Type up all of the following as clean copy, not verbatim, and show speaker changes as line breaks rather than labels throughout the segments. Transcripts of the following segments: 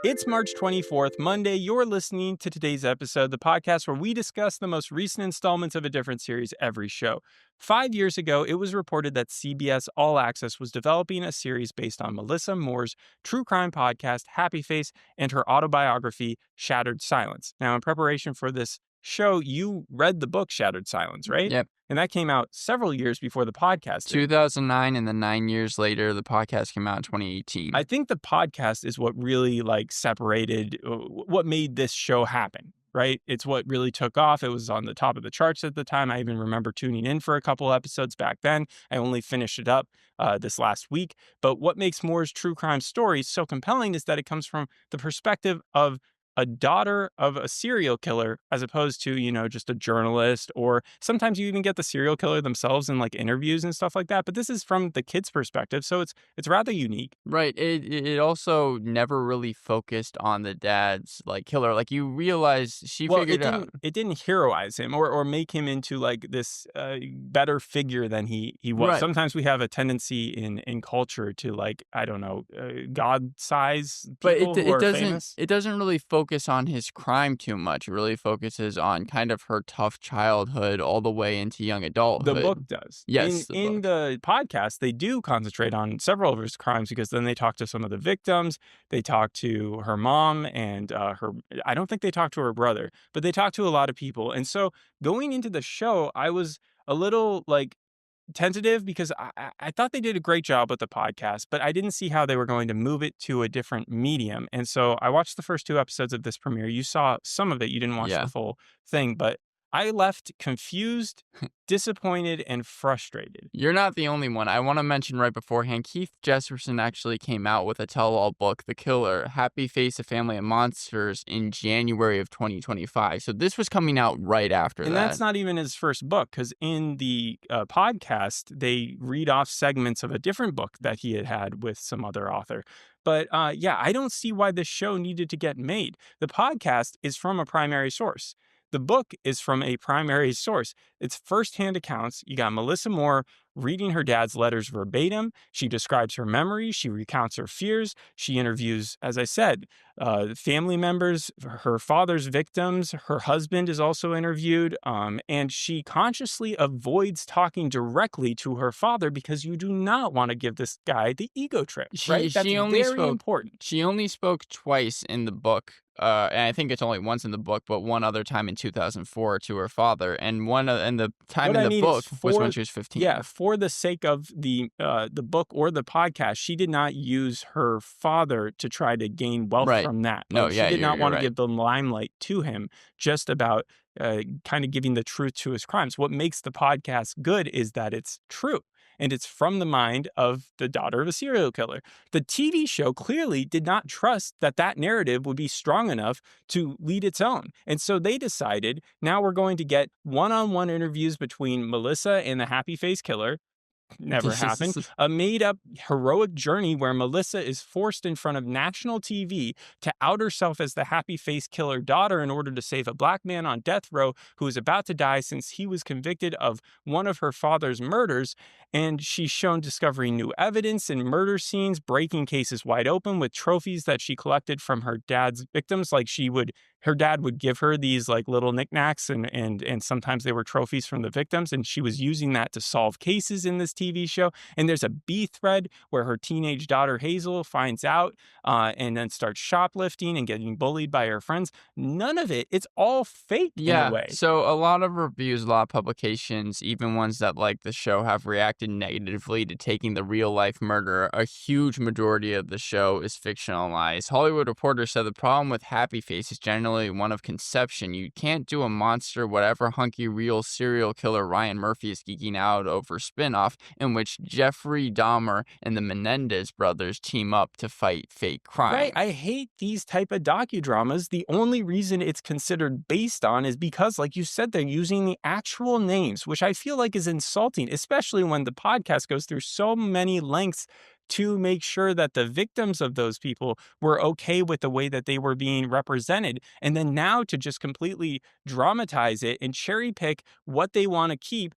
It's March 24th, Monday. You're listening to today's episode, the podcast where we discuss the most recent installments of a different series every show. 5 years ago, it was reported that CBS All Access was developing a series based on Melissa Moore's true crime podcast, Happy Face, and her autobiography, Shattered Silence. Now, in preparation for this show, you read the book Shattered Silence, right?
Yep.
And that came out several years before the podcast did.
2009, and then 9 years later, the podcast came out in 2018.
I think the podcast is what really separated, what made this show happen, right? It's what really took off. It was on the top of the charts at the time. I even remember tuning in for a couple episodes back then. I only finished it up this last week. But what makes Moore's true crime stories so compelling is that it comes from the perspective of a daughter of a serial killer, as opposed to, just a journalist, or sometimes you even get the serial killer themselves in interviews and stuff like that. But this is from the kid's perspective, so it's rather unique.
Right. It also never really focused on the dad's killer. You realize she figured out.
It didn't heroize him or make him into this better figure than he was.
Right.
Sometimes we have a tendency in culture to I don't know, God size
But
people who are
doesn't
famous.
it doesn't really focus on his crime too much. It really focuses on kind of her tough childhood all the way into young adulthood.
The book does.
Yes.
In the podcast, they do concentrate on several of his crimes, because then they talk to some of the victims. They talk to her mom and her. I don't think they talk to her brother, but they talk to a lot of people. And so going into the show, I was a little tentative, because I thought they did a great job with the podcast, but I didn't see how they were going to move it to a different medium. And so I watched the first 2 episodes of this premiere. You saw some of it. You didn't watch the full thing, but I left confused, disappointed, and frustrated.
You're not the only one. I want to mention right beforehand, Keith Jesperson actually came out with a tell-all book, The Killer, Happy Face, A Family of Monsters, in January of 2025. So this was coming out right after that.
And that's not even his first book, because in the podcast, they read off segments of a different book that he had with some other author. But I don't see why this show needed to get made. The podcast is from a primary source. The book is from a primary source. It's firsthand accounts. You got Melissa Moore reading her dad's letters verbatim. She describes her memories. She recounts her fears. She interviews, as I said, family members, her father's victims. Her husband is also interviewed. And she consciously avoids talking directly to her father, because you do not want to give this guy the ego trip, right? That's very important.
She only spoke twice in the book. And I think it's only once in the book, but one other time in 2004 to her father, and the time in the book was when she was 15.
Yeah, for the sake of the book or the podcast, she did not use her father to try to gain wealth from that.
No,
she did not want to give the limelight to him, just about kind of giving the truth to his crimes. What makes the podcast good is that it's true. And it's from the mind of the daughter of a serial killer. The TV show clearly did not trust that narrative would be strong enough to lead its own. And so they decided, now we're going to get one-on-one interviews between Melissa and the Happy Face Killer. Never happened. A made-up heroic journey where Melissa is forced in front of national TV to out herself as the Happy Face Killer daughter in order to save a black man on death row who is about to die since he was convicted of one of her father's murders. And she's shown discovering new evidence in murder scenes, breaking cases wide open with trophies that she collected from her dad's victims. Her dad would give her these little knickknacks, and sometimes they were trophies from the victims, and she was using that to solve cases in this TV show. And there's a B thread where her teenage daughter Hazel finds out and then starts shoplifting and getting bullied by her friends. None of it, it's all fake in a way.
So a lot of reviews, a lot of publications, even ones that like the show, have reacted negatively to taking the real life murder. A huge majority of the show is fictionalized. Hollywood Reporter said the problem with Happy Face is generally one of conception. You can't do a monster, whatever hunky real serial killer Ryan Murphy is geeking out over spinoff, in which Jeffrey Dahmer and the Menendez brothers team up to fight fake crime.
Right. I hate these type of docudramas. The only reason it's considered based on is because, like you said, they're using the actual names, which I feel like is insulting, especially when the podcast goes through so many lengths to make sure that the victims of those people were okay with the way that they were being represented. And then now to just completely dramatize it and cherry pick what they want to keep,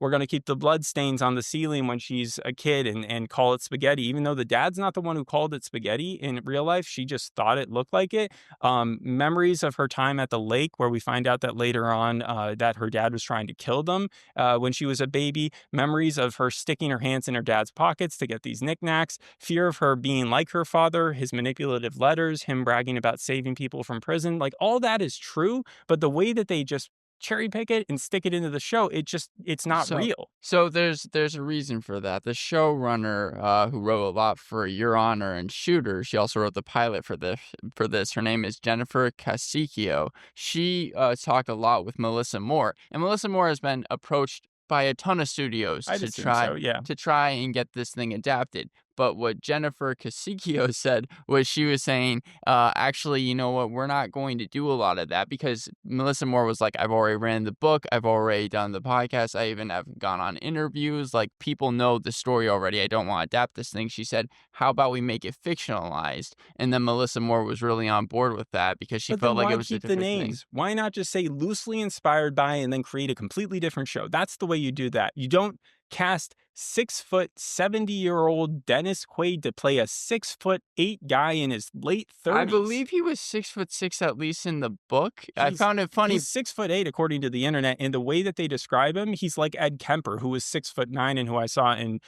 we're going to keep the blood stains on the ceiling when she's a kid and call it spaghetti, even though the dad's not the one who called it spaghetti in real life. She just thought it looked like it. Memories of her time at the lake, where we find out that later on that her dad was trying to kill them when she was a baby. Memories of her sticking her hands in her dad's pockets to get these knickknacks. Fear of her being like her father, his manipulative letters, him bragging about saving people from prison. Like, all that is true, but the way that they just cherry pick it and stick it into the show, it's not
So
real.
there's a reason for that. The showrunner, who wrote a lot for Your Honor and Shooter, she also wrote the pilot for this. Her name is Jennifer Casicchio. She talked a lot with Melissa Moore, and Melissa Moore has been approached by a ton of studios
I'd assume so, yeah.
to try and get this thing adapted. But what Jennifer Casicchio said was, she was saying, actually, you know what, we're not going to do a lot of that, because Melissa Moore was like, I've already written the book, I've already done the podcast, I even have gone on interviews, like, people know the story already, I don't want to adapt this thing. She said, how about we make it fictionalized? And then Melissa Moore was really on board with that, because she
But
felt
then
like it
why
was a
keep the
different thing.
names? Why not just say loosely inspired by and then create a completely different show? That's the way you do that. You don't cast 6 foot 70-year-old Dennis Quaid to play a 6'8" guy in his late
I
30s.
believe he was 6'6" at least in the book. I
He's
found it funny.
he's 6'8" according to the internet, and the way that they describe him, he's like Ed Kemper, who was 6'9" and who I saw in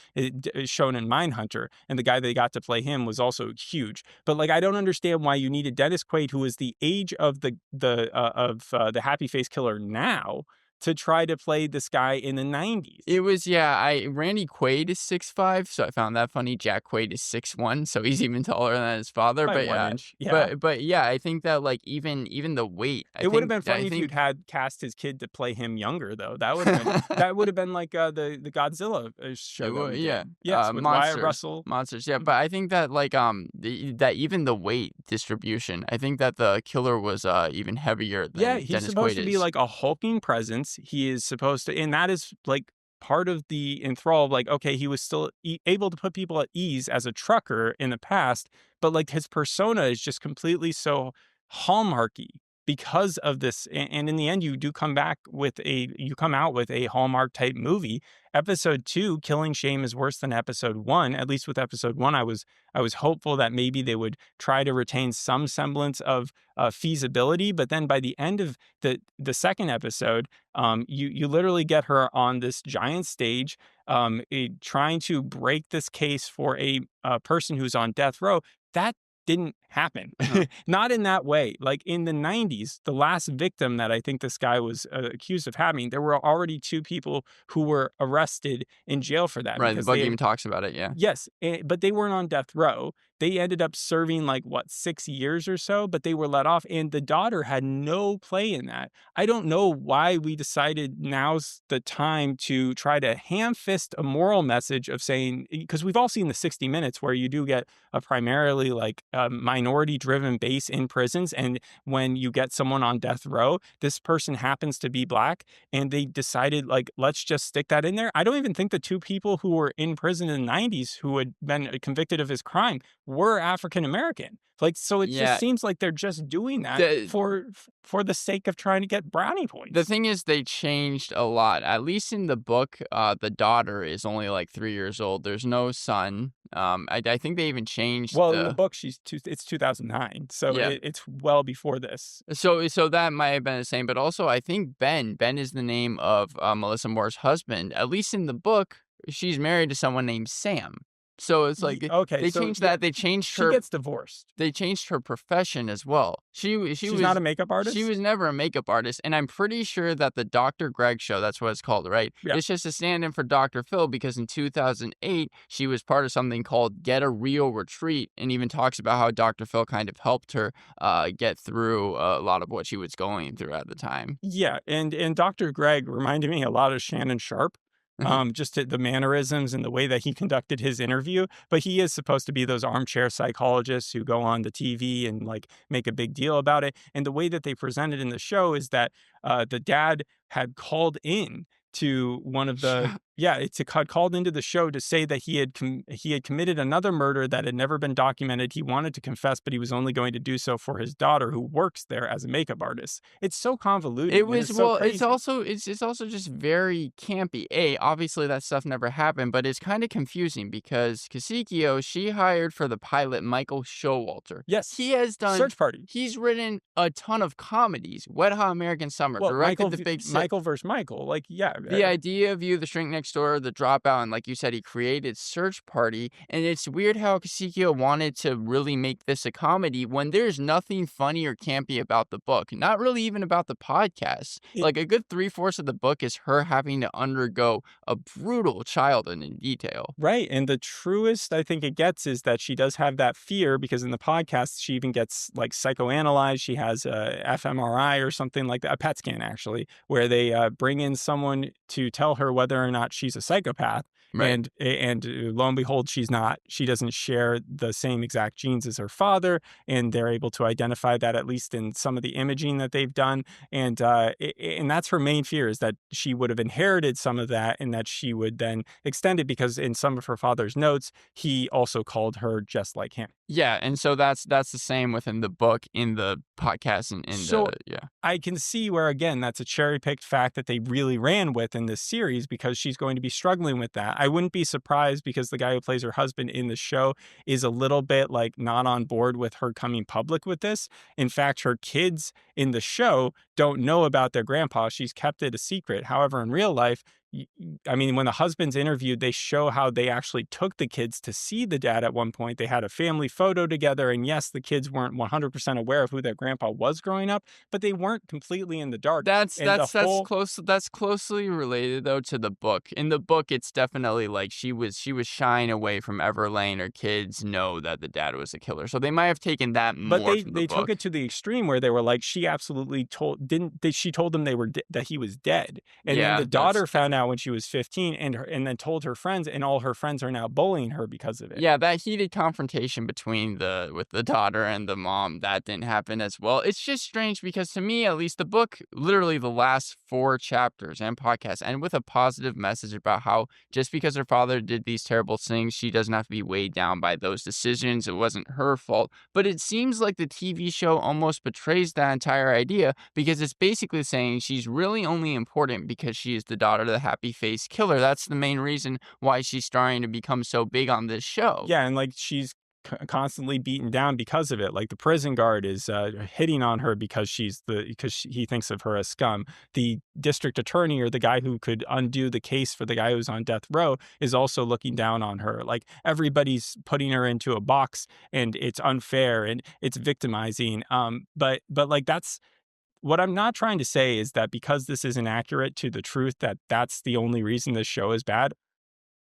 shown in Mindhunter, and the guy they got to play him was also huge. But like, I don't understand why you needed Dennis Quaid, who is the age of the Happy Face Killer now, to try to play this guy in the 90s.
It was, yeah, I Randy Quaid is 6'5", so I found that funny. Jack Quaid is 6'1", so he's even taller than his father.
By
But
one
yeah,
inch, yeah.
but yeah, I think that, like, even the weight,
It would have been
I
funny if you'd
think
had cast his kid to play him younger, though. That would have been like the Godzilla
it
show that
would,
we
yeah,
did. Yes, with Wyatt Russell.
monsters, yeah.
Mm.
But I think that, like, that even the weight distribution, I think that the killer was even heavier
Yeah,
than
he's
Dennis
supposed
Quaid
to be
is.
like a hulking presence. He is supposed to, and that is like part of the enthrall of, like, okay, he was still able to put people at ease as a trucker in the past, but like his persona is just completely so hallmarky because of this. And in the end, you come out with a Hallmark type movie. Episode 2, Killing Shame, is worse than episode 1. At least with episode 1, I was hopeful that maybe they would try to retain some semblance of feasibility. But then by the end of the second episode, you literally get her on this giant stage, trying to break this case for a person who's on death row. That didn't happen.
Uh-huh.
Not in that way. Like in the 90s, the last victim that I think this guy was accused of having, there were already two people who were arrested in jail for that
Right, the
because
book
they had.
even talks about it, yeah.
Yes, but they weren't on death row. They ended up serving, like, what, 6 years or so, but they were let off, and the daughter had no play in that. I don't know why we decided now's the time to try to ham-fist a moral message of saying, because we've all seen the 60 Minutes where you do get a primarily, like, minority-driven base in prisons, and when you get someone on death row, this person happens to be Black, and they decided, like, let's just stick that in there. I don't even think the two people who were in prison in the 90s who had been convicted of his crime were African American. Like, so it just
Yeah,
seems like they're just doing that
the
for the sake of trying to get brownie
The
points.
thing is, they changed a lot. At least in the book, the daughter is only like 3 years old. There's no son. I think they even changed
Well, in the
the
book, it's 2009, so
yeah.
it's well before this.
So that might have been the same, but also I think Ben is the name of Melissa Moore's husband. At least in the book, she's married to someone named Sam. So it's like
Okay,
they
so
changed
yeah,
that.
she gets divorced.
They changed her profession as well.
She's not a makeup
She
artist.
was never a makeup artist, and I'm pretty sure that the Dr. Greg show, that's what it's called, right?
Yeah.
It's just a stand-in for Dr. Phil, because in 2008 she was part of something called Get a Real Retreat, and even talks about how Dr. Phil kind of helped her get through a lot of what she was going through at the time.
Yeah, and Dr. Greg reminded me a lot of Shannon Sharp, just the mannerisms and the way that he conducted his interview. But he is supposed to be those armchair psychologists who go on the TV and like make a big deal about it. And the way that they present it in the show is that the dad had called in to one of the Yeah, it's a called into the show to say that he had committed another murder that had never been documented. He wanted to confess, but he was only going to do so for his daughter, who works there as a makeup artist. It's so
It
convoluted and
was
it's so
well,
crazy.
it's also just very campy. Obviously that stuff never happened, but it's kind of confusing because Kasikyo, she hired for the pilot Michael Showalter.
Yes,
He has done
Search Party.
he's written a ton of comedies. Wet Hot American Summer,
Well,
directed The Big Sick.
Michael versus Michael. Like, yeah,
The Idea of You, The Shrink Next Door, The Dropout, and like you said, he created Search Party. And it's weird how Kasikyo wanted to really make this a comedy when there's nothing funny or campy about the book. Not really even about the podcast.
it,
Like a good three-fourths of the book is her having to undergo a brutal childhood in detail.
right. And the truest I think it gets is that she does have that fear because in the podcast, she even gets like psychoanalyzed. She has a fMRI or something like that, a PET scan actually, where they bring in someone to tell her whether or not she's a psychopath.
Right.
And lo and behold, she's not. She doesn't share the same exact genes as her father, and they're able to identify that at least in some of the imaging that they've done. And that's her main fear is that she would have inherited some of that, and that she would then extend it because in some of her father's notes, he also called her just like him.
Yeah, and so that's the same within the book, in the podcast, and in
So
the yeah.
I can see where, again, that's a cherry picked fact that they really ran with in this series because she's going to be struggling with that. I wouldn't be surprised because the guy who plays her husband in the show is a little bit like not on board with her coming public with this. In fact, her kids in the show don't know about their grandpa. She's kept it a secret. However, in real life, I mean, when the husband's interviewed, they show how they actually took the kids to see the dad at one point. They had a family photo together. And yes, the kids weren't 100% aware of who their grandpa was growing up, but they weren't completely in the dark.
That's
And the
that's that's
whole,
close that's closely related though to the book. In the book, it's definitely like she was shying away from ever letting her kids know that the dad was a killer. So they might have taken that
but
more from the
they took
book.
it to the extreme where they were like, she absolutely she told them that he was dead. And then
Yeah,
the
that's
daughter found out when she was 15 and then told her friends, and all her friends are now bullying her because of it.
yeah, that heated confrontation between the with the daughter and the mom, that didn't happen as well. It's just strange because to me, at least, the book, literally the last 4 chapters and podcasts end with a positive message about how just because her father did these terrible things, she doesn't have to be weighed down by those decisions. It wasn't her fault. But it seems like the TV show almost betrays that entire idea because it's basically saying she's really only important because she is the daughter of the happy face killer. That's the main reason why she's starting to become so big on this show.
Yeah, and like she's constantly beaten down because of it. Like the prison guard is hitting on her because he thinks of her as scum. The district attorney or the guy who could undo the case for the guy who's on death row is also looking down on her. Like everybody's putting her into a box, and it's unfair and it's victimizing. But like that's what I'm not trying to say is that because this isn't accurate to the truth, that that's the only reason this show is bad.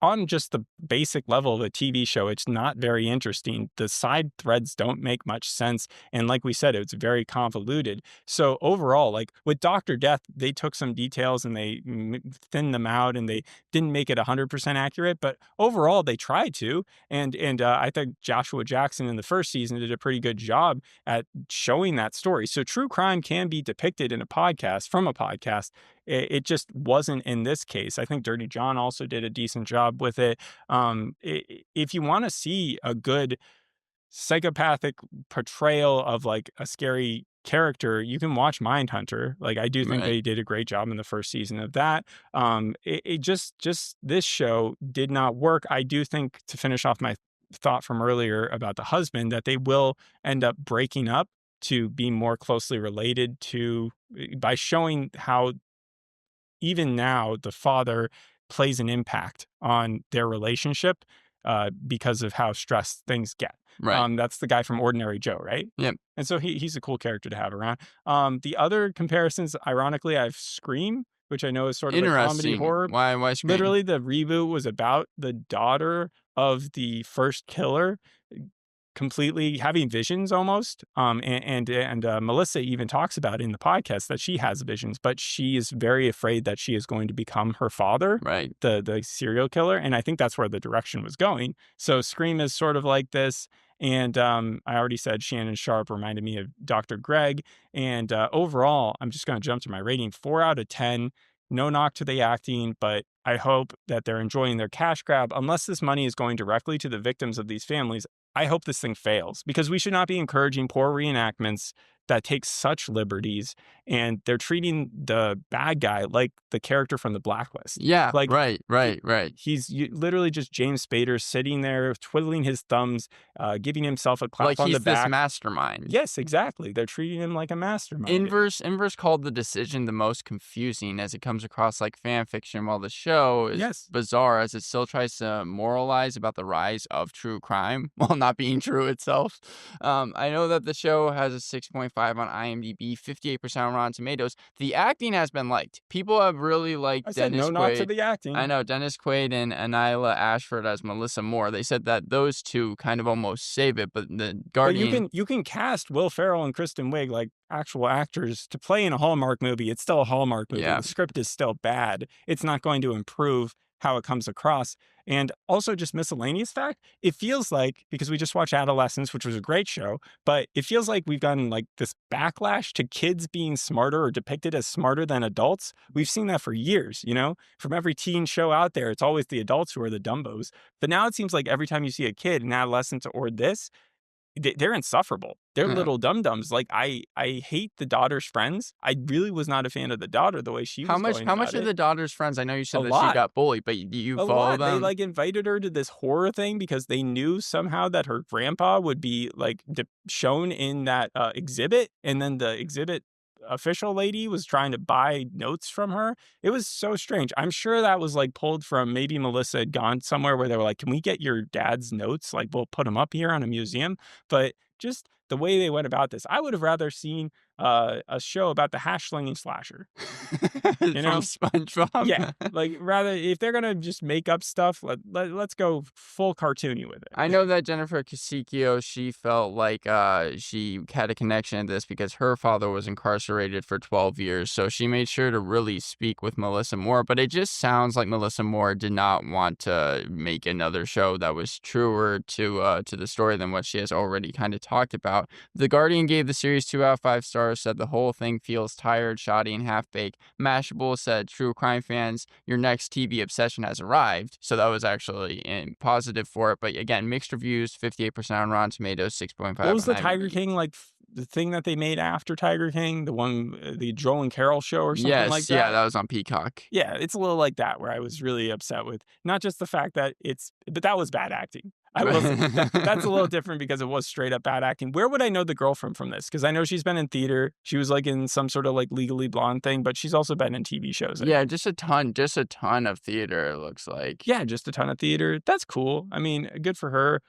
On just the basic level of a TV show, it's not very interesting. The side threads don't make much sense. And like we said, it's very convoluted. So overall, like with Dr. Death, they took some details and they thinned them out and they didn't make it 100% accurate. But overall, they tried to. And I think Joshua Jackson in the first season did a pretty good job at showing that story. So true crime can be depicted in a podcast from a podcast. It just wasn't in this case. I think Dirty John also did a decent job with it. If you want to see a good psychopathic portrayal of like a scary character, you can watch Mindhunter. Like I do think
Right.
they did a great job in the first season of that. It just this show did not work. I do think, to finish off my thought from earlier about the husband, that they will end up breaking up to be more closely related to by showing how even now the father plays an impact on their relationship because of how stressed things get.
Right.
That's the guy from Ordinary Joe, right?
Yep.
And so he's a cool character to have around. The other comparisons, ironically, I have Scream, which I know is sort of a comedy
Interesting.
horror.
Why Scream?
Literally, the reboot was about the daughter of the first killer completely having visions almost. Melissa even talks about in the podcast that she has visions, but she is very afraid that she is going to become her father,
Right.
the serial killer. And I think that's where the direction was going. So Scream is sort of like this. And I already said Shannon Sharp reminded me of Dr. Greg. And overall, I'm just going to jump to my rating, 4 out of 10. no knock to the acting, but I hope that they're enjoying their cash grab. Unless this money is going directly to the victims of these families, I hope this thing fails because we should not be encouraging poor reenactments that take such liberties, and they're treating the bad guy like the character from the Blacklist.
Yeah,
Like
right, right, right.
literally just James Spader sitting there twiddling his thumbs, giving himself a clap
Like
on the
he's this
back.
mastermind.
Yes, exactly. They're treating him like a mastermind.
Inverse called the decision the most confusing as it comes across like fan fiction, while the show is
Yes.
bizarre as it still tries to moralize about the rise of true crime while not being true itself. I know that the show has a 6.5 on IMDb, 58% on Rotten Tomatoes. The acting has been liked. People have really
I
liked
said no
Dennis
knock to
Quaid.
the
I
acting.
know Dennis Quaid and Anila Ashford as Melissa Moore. They said that those two kind of almost save it, but the
But
Guardian.
you can cast Will Ferrell and Kristen Wiig like actual actors to play in a Hallmark movie. It's still a Hallmark movie.
Yeah.
The script is still bad. It's not going to improve how it comes across. And also just miscellaneous fact, it feels like because we just watched Adolescence, which was a great show, but it feels like we've gotten like this backlash to kids being smarter or depicted as smarter than adults. We've seen that for years, you know? From every teen show out there, it's always the adults who are the dumbos. But now it seems like every time you see a kid in adolescence or this, they're insufferable. They're little dum-dums. Like, I hate the daughter's friends. I really was not a fan of the daughter, the way she
How
was
much
going
how much
about
of
it.
the daughter's friends, I know you
A
said that she
lot.
got bullied, but do you
A
follow
lot. They,
them?
like, invited her to this horror thing because they knew somehow that her grandpa would be, like, shown in that, exhibit, and then the exhibit official lady was trying to buy notes from her. It was so strange. I'm sure that was, like, pulled from maybe Melissa had gone somewhere where they were like, "Can we get your dad's notes? Like, we'll put them up here on a museum." But just the way they went about this, I would have rather seen, a show about the hash slinging slasher, you
From
know? Yeah,
SpongeBob?
like, rather if they're gonna just make up stuff, let's go full cartoony with
I
it.
know that Jennifer Casicchio, she felt like, she had a connection to this because her father was incarcerated for 12 years, so she made sure to really speak with Melissa Moore, but it just sounds like Melissa Moore did not want to make another show that was truer to the story than what she has already kinda talked about. The Guardian gave the series 2 out of 5 stars, said the whole thing feels tired, shoddy, and half-baked. Mashable said, "True crime fans, your next TV obsession has arrived." So that was actually positive for it. But again, mixed reviews, 58% on Rotten Tomatoes,
What
6.5
was
on
the Tiger
IMDb.
King, like, the thing that they made after Tiger King? The one, the Joel and Carol show or something like
Yes, yeah,
that?
that was on Peacock.
Yeah, it's a little like that where I was really upset with not just the fact that but that was bad acting. I will say that's a little different because it was straight up bad acting. Where would I know the girl from this? Because I know she's been in theater. She was like in some sort of like Legally Blonde thing, but she's also been in TV shows, I
Yeah,
think.
just a ton of theater, it looks like.
Yeah, just a ton of theater. That's cool. I mean, good for her.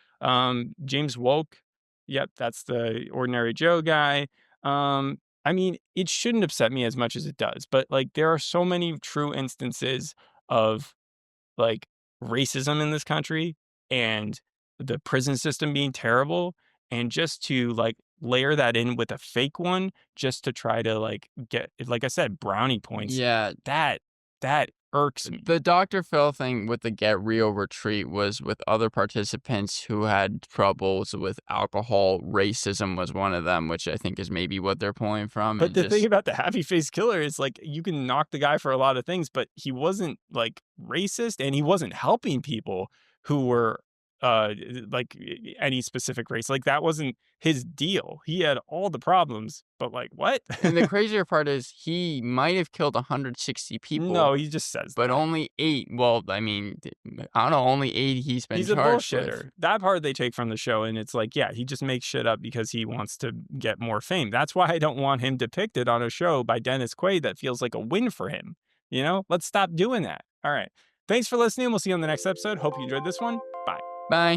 James Woke. Yep, that's the Ordinary Joe guy. I mean, it shouldn't upset me as much as it does, but like there are so many true instances of like racism in this country and the prison system being terrible, and just to like layer that in with a fake one just to try to like get, like I said, brownie points,
Yeah,
that that irks me.
the Dr. Phil thing with the Get Real retreat was with other participants who had troubles with alcohol. Racism was one of them, which I think is maybe what they're pulling from.
But
And
the thing
just
about the happy face killer is like you can knock the guy for a lot of things, but he wasn't like racist and he wasn't helping people who were like any specific race. Like that wasn't his deal. He had all the problems, but like what?
and the crazier part is he might have killed 160 people,
No, he just says
but
that.
only 8, well, I mean, I don't know, only 8 he's been
He's a
charged with.
bullshitter. That part they take from the show, and it's like, yeah, he just makes shit up because he wants to get more fame. That's why I don't want him depicted on a show by Dennis Quaid that feels like a win for him. You know, let's stop doing that. All right. Thanks for listening. We'll see you on the next episode. Hope you enjoyed this one. Bye.
Bye.